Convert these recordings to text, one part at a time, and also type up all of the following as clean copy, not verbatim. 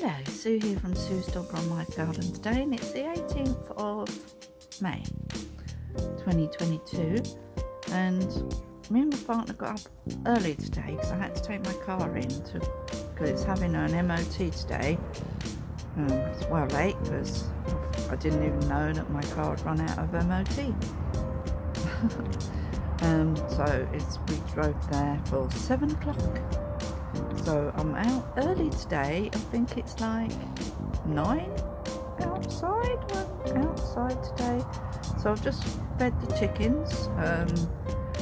Hello, Sue here from Sue's Dolbrodmaeth Garden today, and it's the 18th of May 2022, and me and my partner got up early today because I had to take my car in because it's having an MOT today. It's well late because I didn't even know that my car had run out of MOT. So we drove there for 7 o'clock. So I'm out early today. I think it's like 9 outside. We're outside today. So I've just fed the chickens,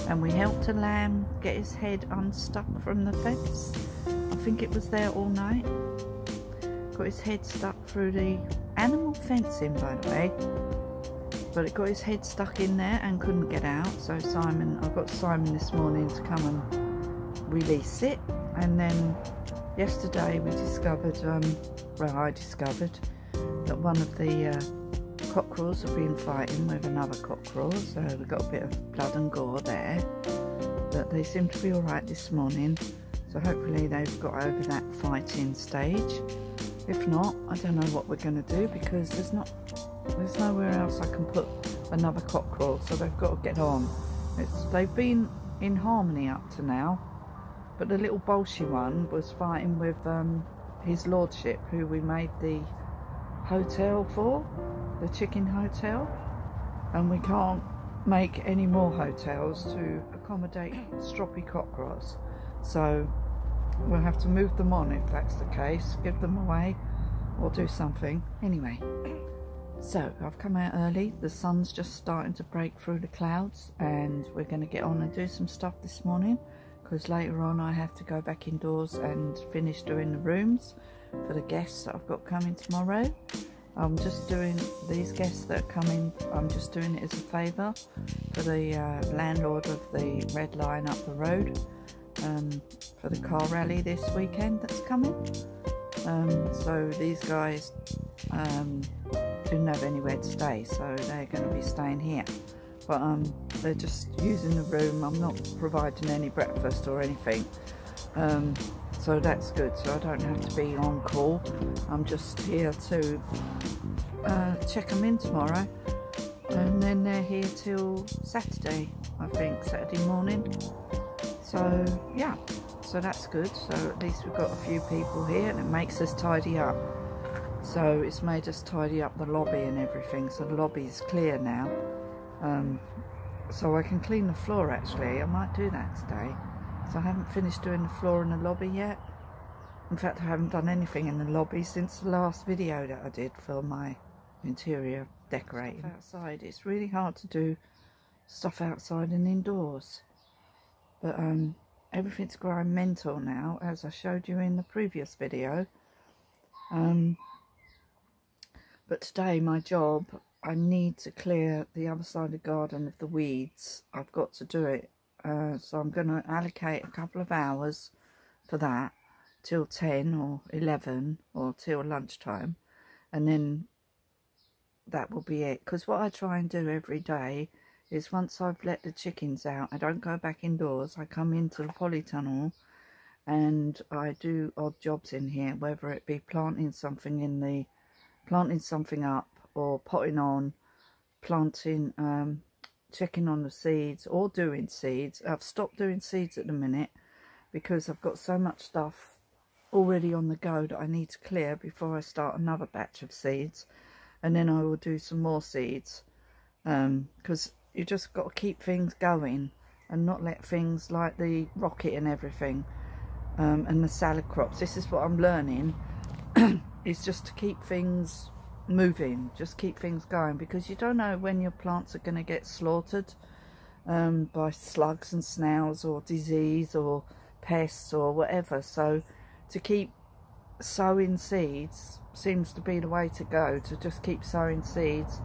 and we helped a lamb get his head unstuck from the fence. I think it was there all night. Got his head stuck through the animal fencing, by the way. But it got his head stuck in there and couldn't get out. So I got Simon this morning to come and release it. And then yesterday we discovered, I discovered that one of the cockerels have been fighting with another cockerel, so we got a bit of blood and gore there. But they seem to be alright this morning, so hopefully they've got over that fighting stage. If not, I don't know what we're going to do, because there's nowhere else I can put another cockerel, so they've got to get on. They've been in harmony up to now. But the little bolshy one was fighting with his lordship, who we made the hotel for, the chicken hotel, and we can't make any more hotels to accommodate stroppy cockerels. So we'll have to move them on if that's the case, give them away or do something. Anyway, so I've come out early. The sun's just starting to break through the clouds, and we're going to get on and do some stuff this morning, because later on I have to go back indoors and finish doing the rooms for the guests that I've got coming tomorrow. I'm just doing these guests that are coming, I'm just doing it as a favour for the landlord of the Red Line up the road, for the car rally this weekend that's coming. So these guys didn't have anywhere to stay, so they're going to be staying here. But they're just using the room. I'm not providing any breakfast or anything, so that's good. So I don't have to be on call. I'm just here to check them in tomorrow, and then they're here till Saturday, I think, Saturday morning. So yeah, so that's good. So at least we've got a few people here, and it makes us tidy up. So it's made us tidy up the lobby and everything, so the lobby's clear now. So I can clean the floor. Actually, I might do that today. So I haven't finished doing the floor in the lobby yet. In fact, I haven't done anything in the lobby since the last video that I did for my interior decorating. Outside, it's really hard to do stuff outside and indoors. But everything's growing mental now, as I showed you in the previous video. But today, my job, I need to clear the other side of the garden of the weeds. I've got to do it. So I'm going to allocate a couple of hours for that, till 10 or 11 or till lunchtime. And then that will be it. Because what I try and do every day is, once I've let the chickens out, I don't go back indoors. I come into the polytunnel and I do odd jobs in here, whether it be planting something up, or potting on, planting, checking on the seeds, or doing seeds. I've stopped doing seeds at the minute because I've got so much stuff already on the go that I need to clear before I start another batch of seeds. And then I will do some more seeds, because you just got to keep things going and not let things like the rocket and everything, and the salad crops. This is what I'm learning, is just to keep things moving, just keep things going, because you don't know when your plants are going to get slaughtered by slugs and snails or disease or pests or whatever. So to keep sowing seeds seems to be the way to go, to just keep sowing seeds.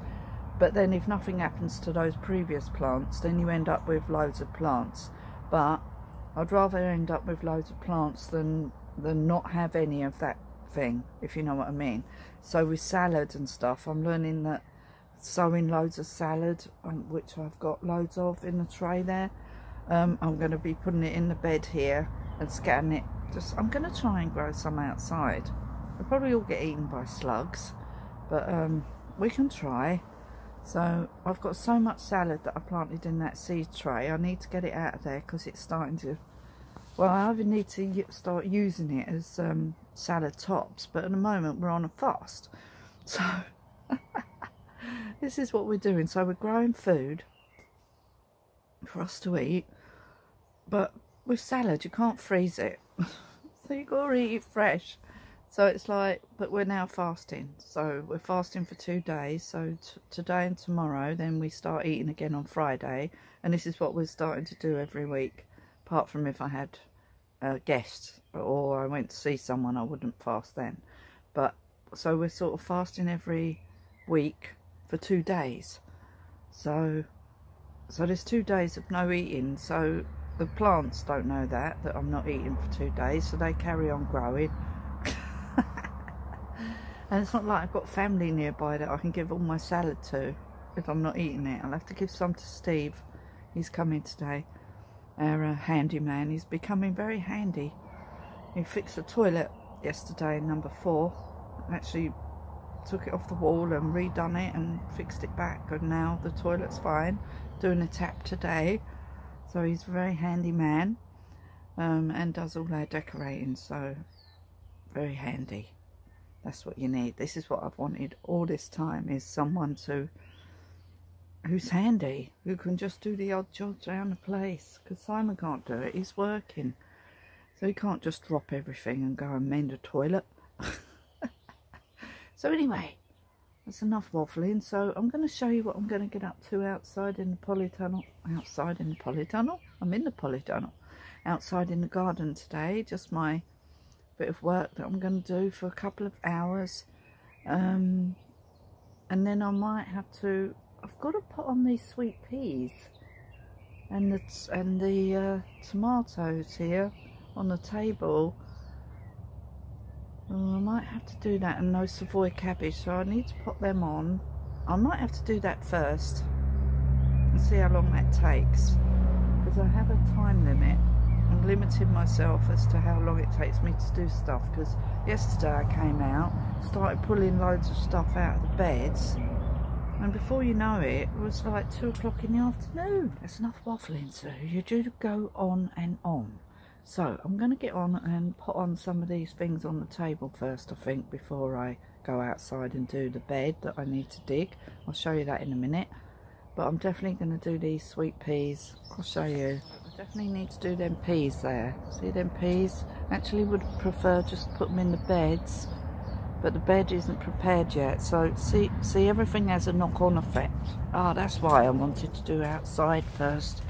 But then if nothing happens to those previous plants, then you end up with loads of plants. But I'd rather end up with loads of plants than not have any of that thing, if you know what I mean. So with salad and stuff, I'm learning that sowing loads of salad, which I've got loads of in the tray there, I'm going to be putting it in the bed here and scatting it. I'm going to try and grow some outside They'll probably all get eaten by slugs, but we can try. So I've got so much salad that I planted in that seed tray. I need to get it out of there because it's starting to, well, I either need to start using it as salad tops, but at the moment we're on a fast. So this is what we're doing. So we're growing food for us to eat, but with salad you can't freeze it. So you got to eat it fresh. So it's like, but we're now fasting. So we're fasting for 2 days. So today and tomorrow, then we start eating again on Friday. And this is what we're starting to do every week. Apart from if I had guests or I went to see someone, I wouldn't fast then. But so we're sort of fasting every week for 2 days. So there's 2 days of no eating. So the plants don't know that I'm not eating for 2 days. So they carry on growing. And it's not like I've got family nearby that I can give all my salad to if I'm not eating it. I'll have to give some to Steve. He's coming today, our handyman. He's becoming very handy. He fixed the toilet yesterday, number 4. Actually took it off the wall and redone it and fixed it back, and now the toilet's fine. Doing a tap today. So he's a very handy man, and does all our decorating, so very handy. That's what you need. This is what I've wanted all this time, is someone who's handy, who can just do the odd jobs around the place, because Simon can't do it. He's working, so he can't just drop everything and go and mend a toilet. So anyway, that's enough waffling. So I'm going to show you what I'm going to get up to outside in the polytunnel. Outside in the polytunnel? I'm in the polytunnel. Outside in the garden today, just my bit of work that I'm going to do for a couple of hours, and then I might have to, I've got to put on these sweet peas and the tomatoes here on the table. I might have to do that, and those Savoy cabbage, so I need to put them on. I might have to do that first and see how long that takes, because I have a time limit. I'm limiting myself as to how long it takes me to do stuff, because yesterday I came out, started pulling loads of stuff out of the beds, and before you know it, it was like 2 o'clock in the afternoon. That's enough waffling, so you do go on and on. So I'm going to get on and put on some of these things on the table first, I think, before I go outside and do the bed that I need to dig. I'll show you that in a minute. But I'm definitely going to do these sweet peas. I'll show you. I definitely need to do them peas there. See them peas? Actually would prefer just to put them in the beds, but the bed isn't prepared yet. So see everything has a knock-on effect. Ah, that's why I wanted to do outside first.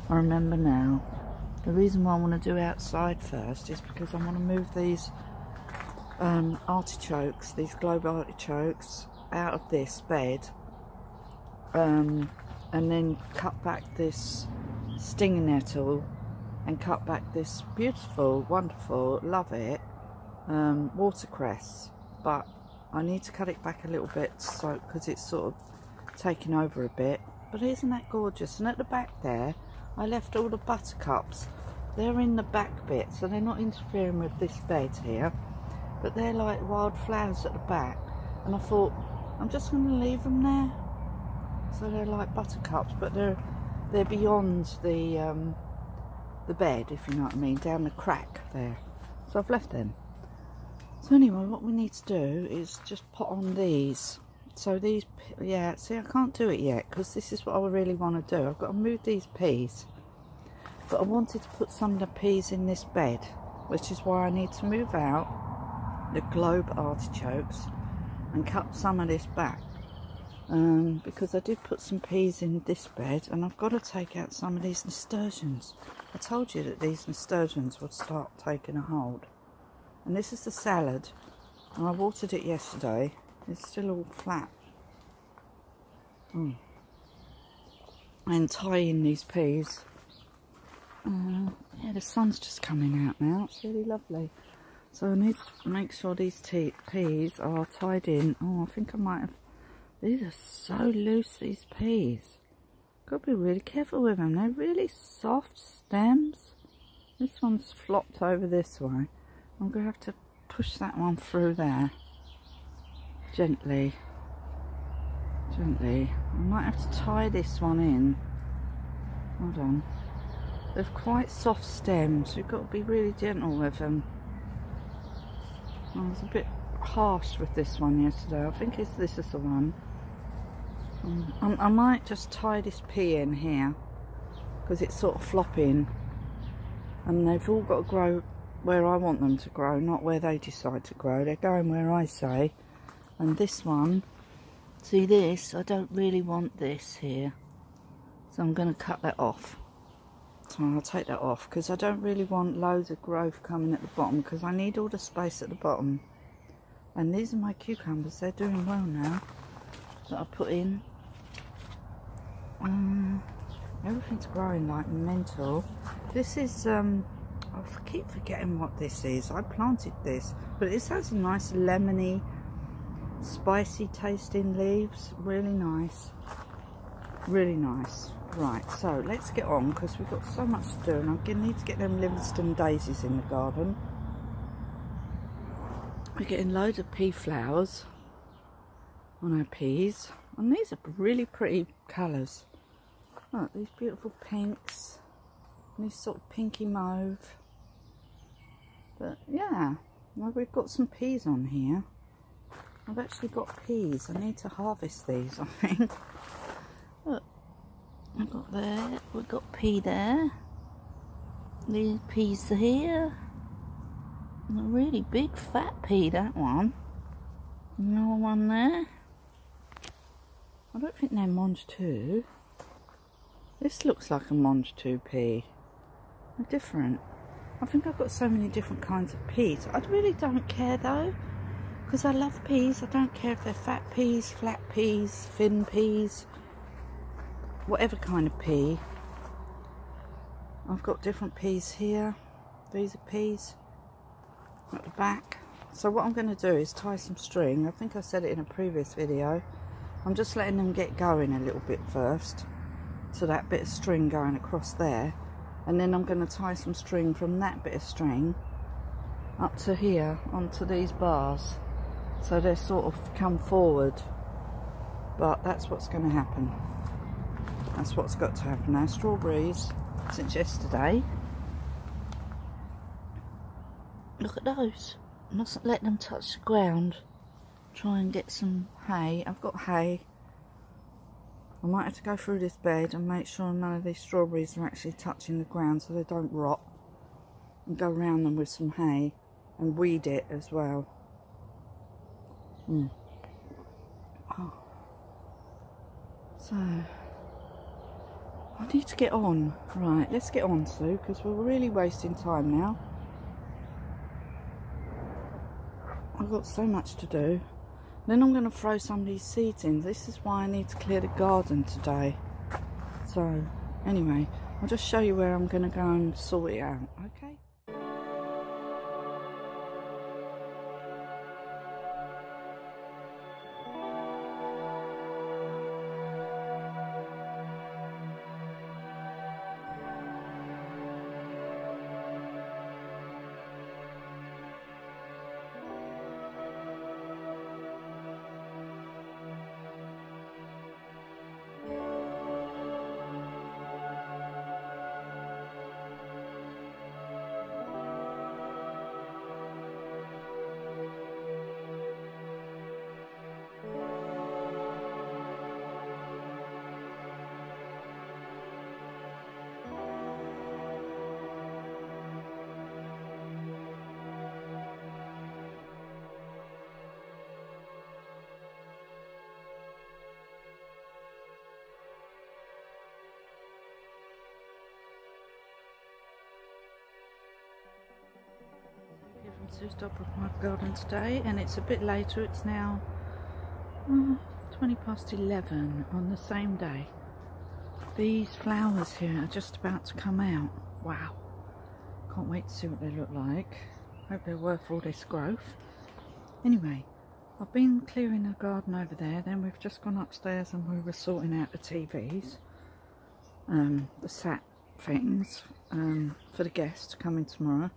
I remember now. The reason why I want to do outside first is because I want to move these artichokes, these globe artichokes, out of this bed. And then cut back this stinging nettle and cut back this beautiful, wonderful, love it, watercress. But I need to cut it back a little bit, so because it's sort of taking over a bit. But isn't that gorgeous? And at the back there, I left all the buttercups. They're in the back bit, so they're not interfering with this bed here, but they're like wild flowers at the back. And I thought, I'm just going to leave them there. So they're like buttercups, but they're beyond the bed, if you know what I mean, down the crack there. So I've left them. So anyway, what we need to do is just put on these. So these, yeah, see, I can't do it yet because this is what I really want to do. I've got to move these peas, but I wanted to put some of the peas in this bed, which is why I need to move out the globe artichokes and cut some of this back. Because I did put some peas in this bed, and I've got to take out some of these nasturtiums. I told you that these nasturtiums would start taking a hold. And this is the salad, and I watered it yesterday. It's still all flat. And tie in these peas. Yeah, the sun's just coming out now. It's really lovely. So I need to make sure these peas are tied in. Oh, I think I might have. These are so loose, these peas. Got to be really careful with them. They're really soft stems. This one's flopped over this way. I'm going to have to push that one through there. Gently. Gently. I might have to tie this one in. Hold on. They're quite soft stems. You've got to be really gentle with them. I was a bit harsh with this one yesterday. I think this is the one. I might just tie this pea in here because it's sort of flopping, and they've all got to grow where I want them to grow, not where they decide to grow. They're going where I say. And this one, see this, I don't really want this here, so I'm going to cut that off. So I'll take that off because I don't really want loads of growth coming at the bottom, because I need all the space at the bottom. And these are my cucumbers. They're doing well now that I put in. Everything's growing like mental. This is I keep forgetting what this is. I planted this, but this has a nice lemony, spicy tasting leaves. Really nice, really nice. Right, so let's get on because we've got so much to do, and I'm going to need to get them Livingston daisies in the garden. We're getting loads of pea flowers on our peas, and these are really pretty colours. Look, these beautiful pinks, and these sort of pinky mauve. But yeah, well, we've got some peas on here. I've actually got peas. I need to harvest these, I think. Look, I've got there. We've got pea there. These peas are here. And a really big fat pea, that one. Another one there. I don't think they're Monge 2. This looks like a Monge 2 pea. They're different. I think I've got so many different kinds of peas. I really don't care though, because I love peas. I don't care if they're fat peas, flat peas, thin peas, whatever kind of pea. I've got different peas here. These are peas at the back. So what I'm going to do is tie some string. I think I said it in a previous video. I'm just letting them get going a little bit first. So that bit of string going across there. And then I'm going to tie some string from that bit of string up to here onto these bars, so they sort of come forward. But that's what's going to happen. That's what's got to happen. Now, strawberries since yesterday, look at those. I mustn't let them touch the ground. Try and get some hay. I've got hay. I might have to go through this bed and make sure none of these strawberries are actually touching the ground so they don't rot, and go around them with some hay and weed it as well. Oh. So I need to get on. Right, let's get on, Sue, because we're really wasting time now. I've got so much to do. Then I'm going to throw some of these seeds in. This is why I need to clear the garden today. So, anyway, I'll just show you where I'm going to go and sort it out, okay? Sue's Dolbrodmaeth garden today, and it's a bit later. It's now 20 past 11 on the same day. These flowers here are just about to come out. Wow, can't wait to see what they look like. Hope they're worth all this growth. Anyway, I've been clearing the garden over there, then we've just gone upstairs and we were sorting out the TVs, the sat things for the guests coming tomorrow.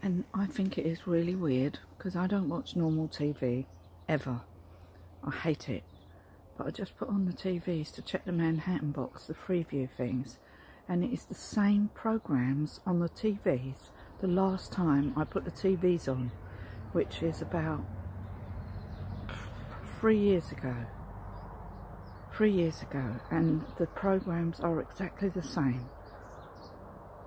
And I think it is really weird because I don't watch normal TV ever. I hate it. But I just put on the TVs to check the Manhattan box, the Freeview things, and it is the same programs on the TVs the last time I put the TVs on, which is about 3 years ago. 3 years ago, and the programs are exactly the same.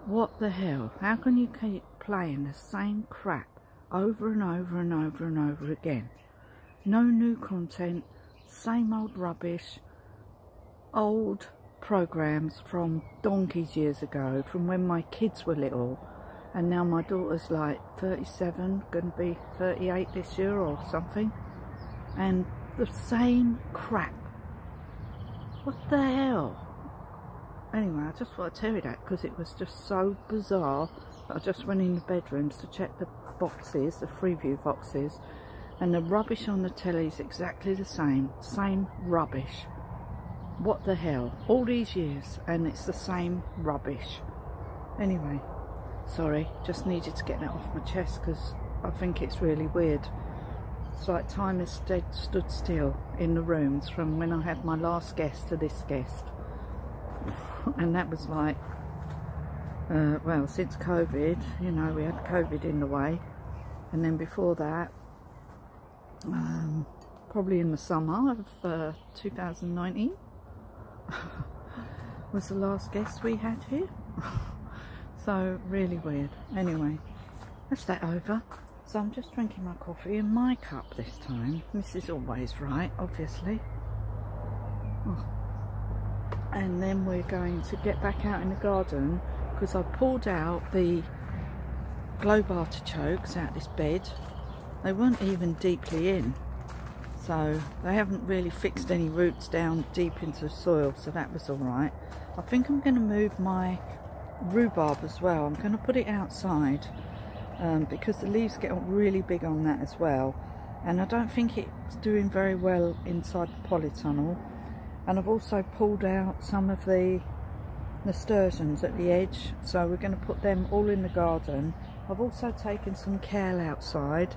What the hell? How can you keep playing the same crap over and over and over and over again? No new content, same old rubbish, old programs from donkeys years ago, from when my kids were little, and now my daughter's like 37, going to be 38 this year or something, and the same crap. What the hell? Anyway, I just thought I'd tell you that because it was just so bizarre that I just went in the bedrooms to check the boxes, the Freeview boxes, and the rubbish on the telly is exactly the same rubbish. What the hell? All these years and it's the same rubbish. Anyway, sorry, just needed to get that off my chest because I think it's really weird. It's like time has stood still in the rooms from when I had my last guest to this guest. And that was like, well, since COVID, you know, we had COVID in the way. And then before that, probably in the summer of 2019 was the last guest we had here. So really weird. Anyway, that's that over. So I'm just drinking my coffee in my cup this time. This is always right, obviously. Oh. And then we're going to get back out in the garden because I pulled out the globe artichokes out this bed. They weren't even deeply in, so they haven't really fixed any roots down deep into the soil, so that was all right. I think I'm going to move my rhubarb as well. I'm going to put it outside because the leaves get really big on that as well, and I don't think it's doing very well inside the polytunnel. And I've also pulled out some of the nasturtiums at the edge, so we're going to put them all in the garden. I've also taken some kale outside,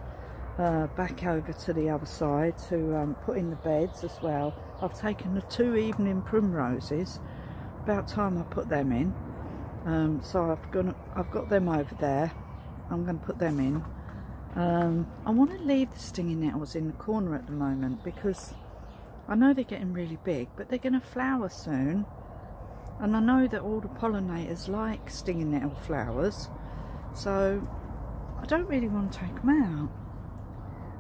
back over to the other side to put in the beds as well. I've taken the 2 evening primroses, about time I put them in. So I've got them over there. I'm going to put them in. I want to leave the stinging nettles in the corner at the moment because I know they're getting really big, but they're going to flower soon. And I know that all the pollinators like stinging nettle flowers, so I don't really want to take them out.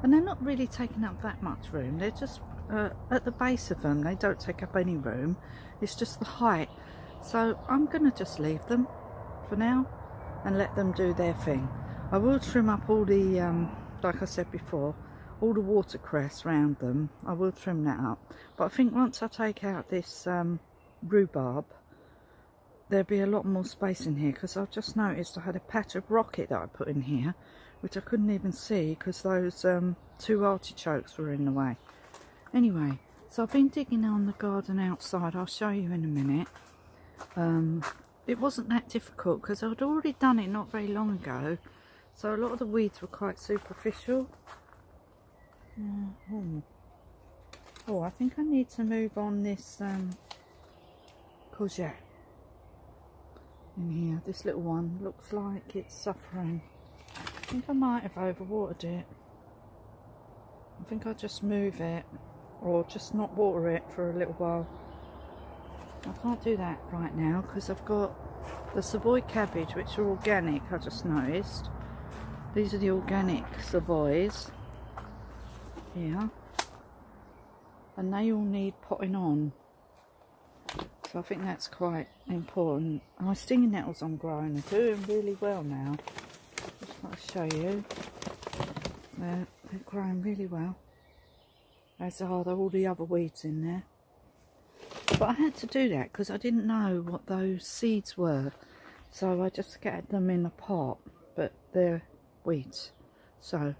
And they're not really taking up that much room. They're just at the base of them. They don't take up any room. It's just the height. So I'm going to just leave them for now and let them do their thing. I will trim up all the, like I said before, all the watercress around them. I will trim that up, but I think once I take out this rhubarb, there'll be a lot more space in here because I've just noticed I had a patch of rocket that I put in here which I couldn't even see because those 2 artichokes were in the way. Anyway, so I've been digging on the garden outside. I'll show you in a minute. It wasn't that difficult because I'd already done it not very long ago, so a lot of the weeds were quite superficial. Oh, I think I need to move on this courgette in here. This little one looks like it's suffering. I think I might have overwatered it. I think I'll just move it or just not water it for a little while. I can't do that right now because I've got the Savoy cabbage, which are organic, I just noticed. These are the organic Savoys here, and they all need potting on, so I think that's quite important. My stinging nettles I'm growing are doing really well now. Just want to show you, they're growing really well, as are all the other weeds in there. But I had to do that because I didn't know what those seeds were, so I just scattered them in a pot, but they're weeds. So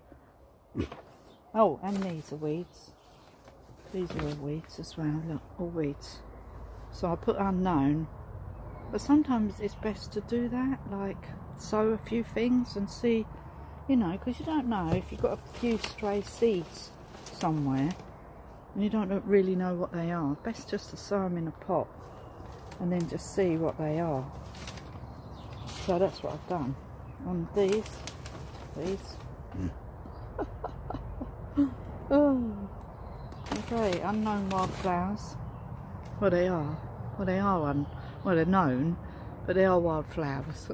oh, and these are weeds. These are all weeds as well. Look, all weeds. So I put unknown, but sometimes it's best to do that, like sow a few things and see You know, because you don't know if you've got a few stray seeds somewhere and you don't really know what they are. Best just to sow them in a pot and then just see what they are. So that's what I've done on these. Oh, okay, unknown wildflowers. Well, they are. Well, they are well, they're known, but they are wildflowers.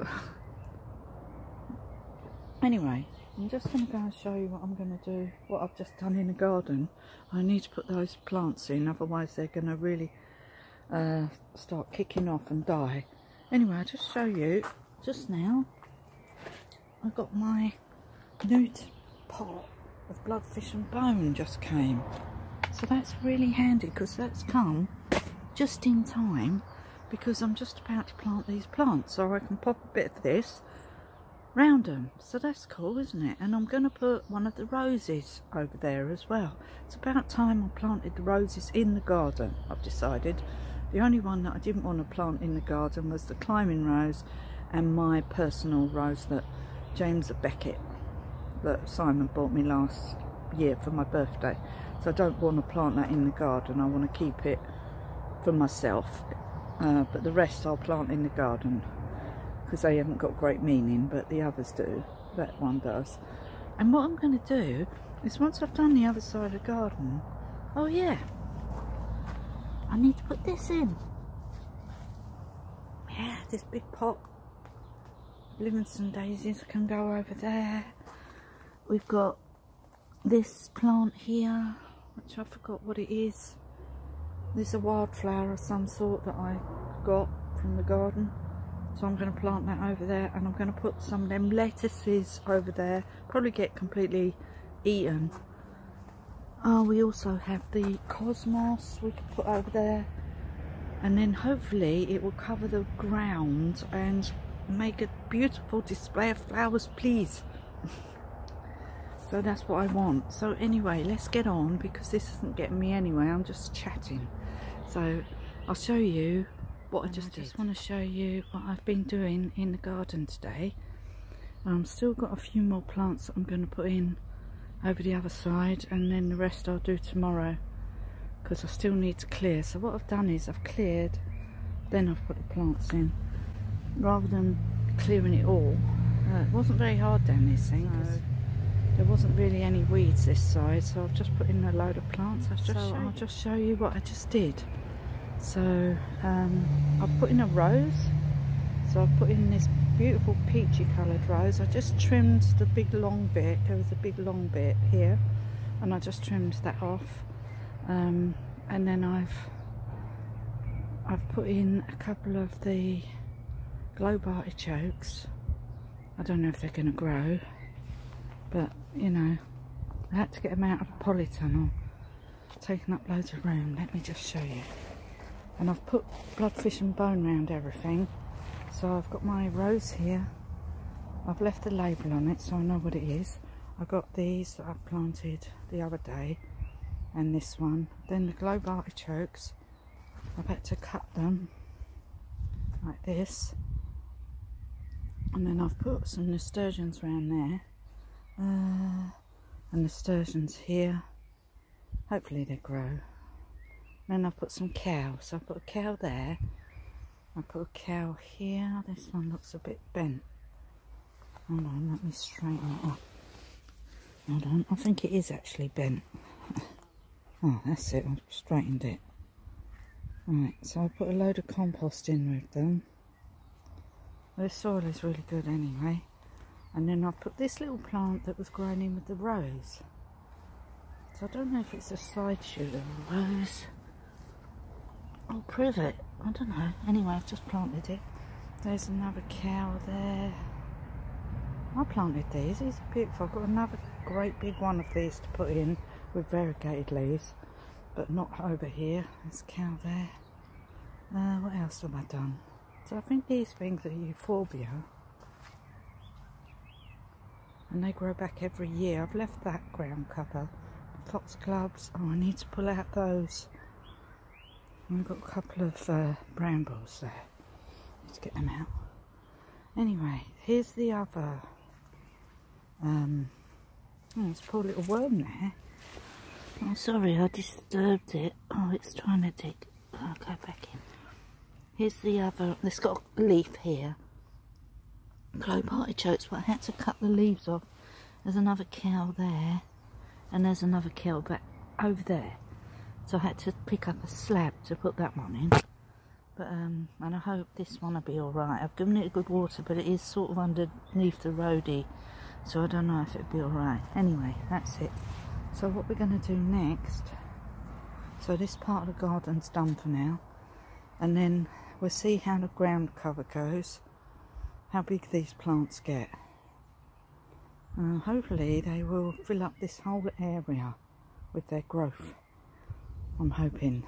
Anyway, I'm just going to go and show you what I'm going to do, what I've just done in the garden. I need to put those plants in, otherwise they're going to really start kicking off and die. Anyway, I'll just show you, just now, I got my newt pot of bloodfish and bone just came. So that's really handy, because that's come just in time, because I'm just about to plant these plants, so I can pop a bit of this round them. So that's cool, isn't it? And I'm going to put one of the roses over there as well. It's about time I planted the roses in the garden, I've decided. The only one that I didn't want to plant in the garden was the climbing rose and my personal rose that James Beckett, that Simon bought me last year for my birthday. So I don't want to plant that in the garden, I want to keep it for myself. But the rest I'll plant in the garden, because they haven't got great meaning, but the others do. That one does. And what I'm going to do is, once I've done the other side of the garden, oh yeah, I need to put this in. Yeah, this big pot. Livingston daisies can go over there. We've got this plant here, which I forgot what it is. This is a wildflower of some sort that I got from the garden. So I'm going to plant that over there, and I'm going to put some of them lettuces over there. Probably get completely eaten. Oh, we also have the cosmos we can put over there. And then hopefully it will cover the ground and make a beautiful display of flowers, please. So that's what I want. So anyway, let's get on, because this isn't getting me anywhere. I'm just chatting. So I'll show you what I just want to show you what I've been doing in the garden today. Still got a few more plants that I'm going to put in over the other side, and then the rest I'll do tomorrow, because I still need to clear. So what I've done is I've cleared, then I've put the plants in, rather than clearing it all. It wasn't very hard down this thing, because there wasn't really any weeds this side, so I've just put in a load of plants. I'll just show you what I just did. So I've put in a rose. So I've put in this beautiful peachy coloured rose. I just trimmed the big long bit. There was a big long bit here, and I just trimmed that off. And then I've put in a couple of the globe artichokes. I don't know if they're going to grow, but you know, I had to get them out of the polytunnel, taking up loads of room. Let me just show you. And I've put bloodfish and bone round everything. So I've got my rose here. I've left the label on it so I know what it is. I've got these that I planted the other day, and this one. Then the globe artichokes, I've had to cut them like this. And then I've put some nasturtiums around there. And nasturtiums here. Hopefully they grow. Then I've put some cow. So I've put a cow there. I put a cow here. This one looks a bit bent. Hold on, let me straighten it up. Hold on, I think it is actually bent. Oh, that's it, I've straightened it. Right, so I put a load of compost in with them. This soil is really good anyway. And then I've put this little plant that was growing in with the rose. So I don't know if it's a side shoot of a rose or privet, I don't know. Anyway, I've just planted it. There's another cow there. I planted these are beautiful. I've got another great big one of these to put in with variegated leaves, but not over here. There's a cow there. What else have I done? So I think these things are euphorbia, and they grow back every year. I've left that ground cover. Foxgloves, oh, I need to pull out those. I've got a couple of brambles there. Let's get them out. Anyway, here's the other Oh, there's a poor little worm there. Oh, sorry, I disturbed it. Oh, it's trying to dig. I'll go back in. Here's the other. It's got a leaf here. Globe artichokes, but I had to cut the leaves off. There's another cow there, and there's another cow back over there. So I had to pick up a slab to put that one in. But and I hope this one will be alright. I've given it a good water, but it is sort of underneath the roadie, so I don't know if it'll be alright. Anyway, that's it. So what we're going to do next, so this part of the garden's done for now, and then we'll see how the ground cover goes, how big these plants get. Hopefully they will fill up this whole area with their growth. I'm hoping.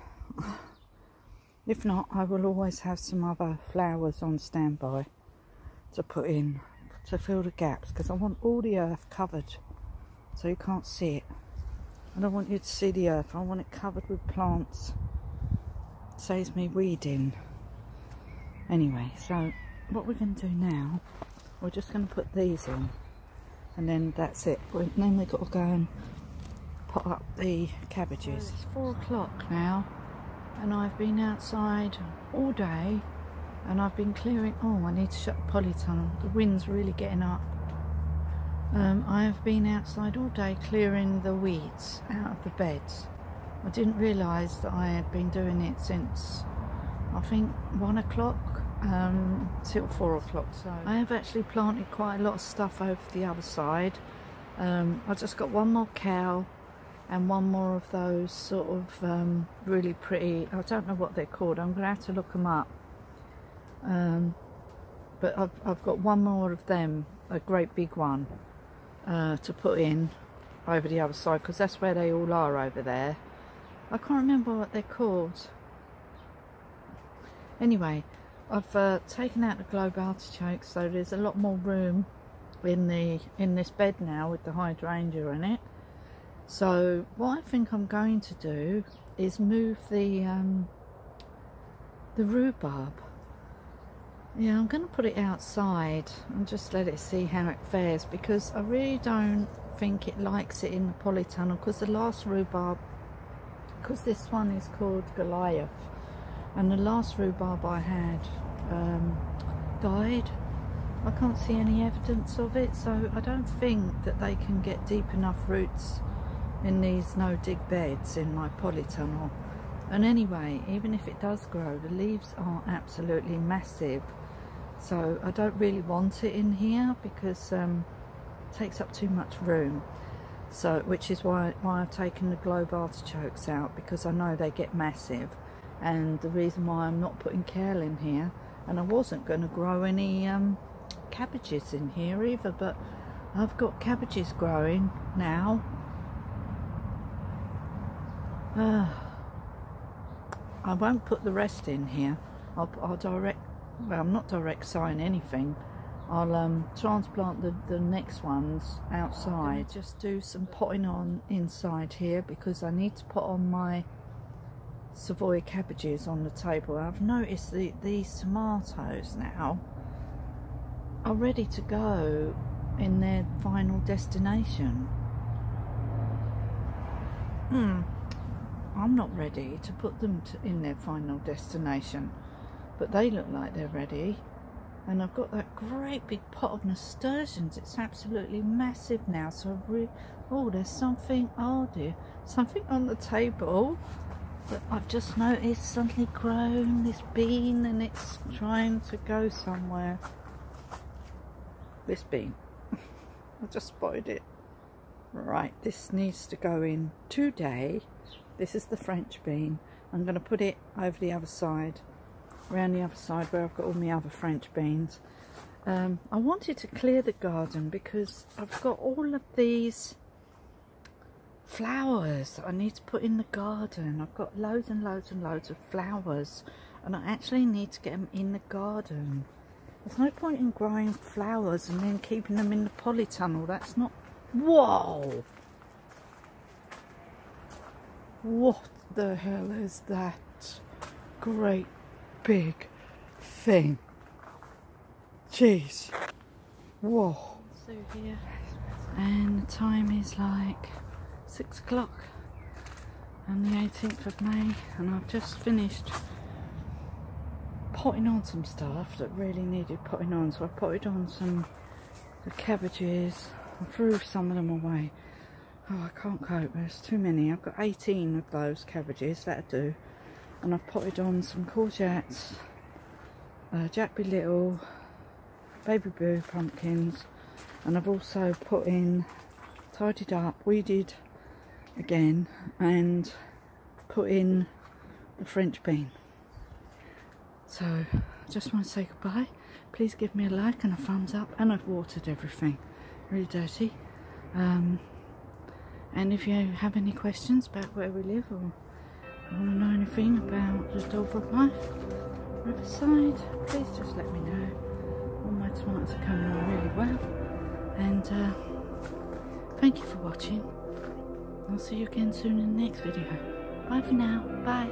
If not, I will always have some other flowers on standby to put in to fill the gaps, because I want all the earth covered so you can't see it. I don't want you to see the earth, I want it covered with plants. Saves me weeding. Anyway, so what we're going to do now, we're just going to put these in, and then that's it. Then we've got to go and pot up the cabbages. It's 4 o'clock now, and I've been outside all day, and I've been clearing. Oh, I need to shut the polytunnel. The wind's really getting up. I have been outside all day clearing the weeds out of the beds. I didn't realise that I had been doing it since, I think, 1 o'clock till 4 o'clock. So I have actually planted quite a lot of stuff over the other side. I just got one more cow and one more of those sort of really pretty, I don't know what they're called, I'm going to have to look them up. But I've got one more of them, a great big one, to put in over the other side, because that's where they all are over there. I can't remember what they're called. Anyway, I've taken out the globe artichokes, so there's a lot more room in this bed now with the hydrangea in it. So what I think I'm going to do is move the rhubarb. Yeah, I'm going to put it outside and just let it see how it fares, because I really don't think it likes it in the polytunnel, because the last rhubarb, because this one is called Goliath, and the last rhubarb I had died. I can't see any evidence of it, so I don't think that they can get deep enough roots in these no-dig beds in my polytunnel. And anyway, even if it does grow, the leaves are absolutely massive, so I don't really want it in here, because it takes up too much room. So, which is why I've taken the globe artichokes out, because I know they get massive, and the reason why I'm not putting kale in here, and I wasn't going to grow any cabbages in here either, but I've got cabbages growing now. I won't put the rest in here. I'll direct, well, I'm not direct sign anything. I'll transplant the next ones outside. Just do some potting on inside here, because I need to put on my Savoy cabbages on the table. I've noticed these tomatoes now are ready to go in their final destination. I'm not ready to put them in their final destination, but they look like they're ready. And I've got that great big pot of nasturtiums. It's absolutely massive now. So oh, there's something, oh dear, something on the table that I've just noticed suddenly grown, this bean, and it's trying to go somewhere. This bean. I just spotted it. Right, this needs to go in today. This is the French bean. I'm going to put it over the other side, around the other side where I've got all my other French beans. I wanted to clear the garden because I've got all of these flowers that I need to put in the garden. I've got loads and loads and loads of flowers, and I actually need to get them in the garden. There's no point in growing flowers and then keeping them in the polytunnel. That's not... Whoa! What the hell is that great big thing? Jeez. Whoa. So here, and the time is like 6 o'clock on the 18th of May, and I've just finished potting on some stuff that really needed potting on. So I potted on the cabbages. I threw some of them away. Oh, I can't cope, there's too many. I've got 18 of those cabbages, that'll do. And I've potted on some courgettes, Jack Be Little, baby blue pumpkins, and I've also put in, tidied up, weeded again, and put in the French bean. So I just want to say goodbye. Please give me a like and a thumbs up, and I've watered everything, really dirty. And if you have any questions about where we live, or want to know anything about the Dolbrodmaeth riverside, please just let me know. All my tomatoes are coming on really well, and thank you for watching. I'll see you again soon in the next video. Bye for now. Bye.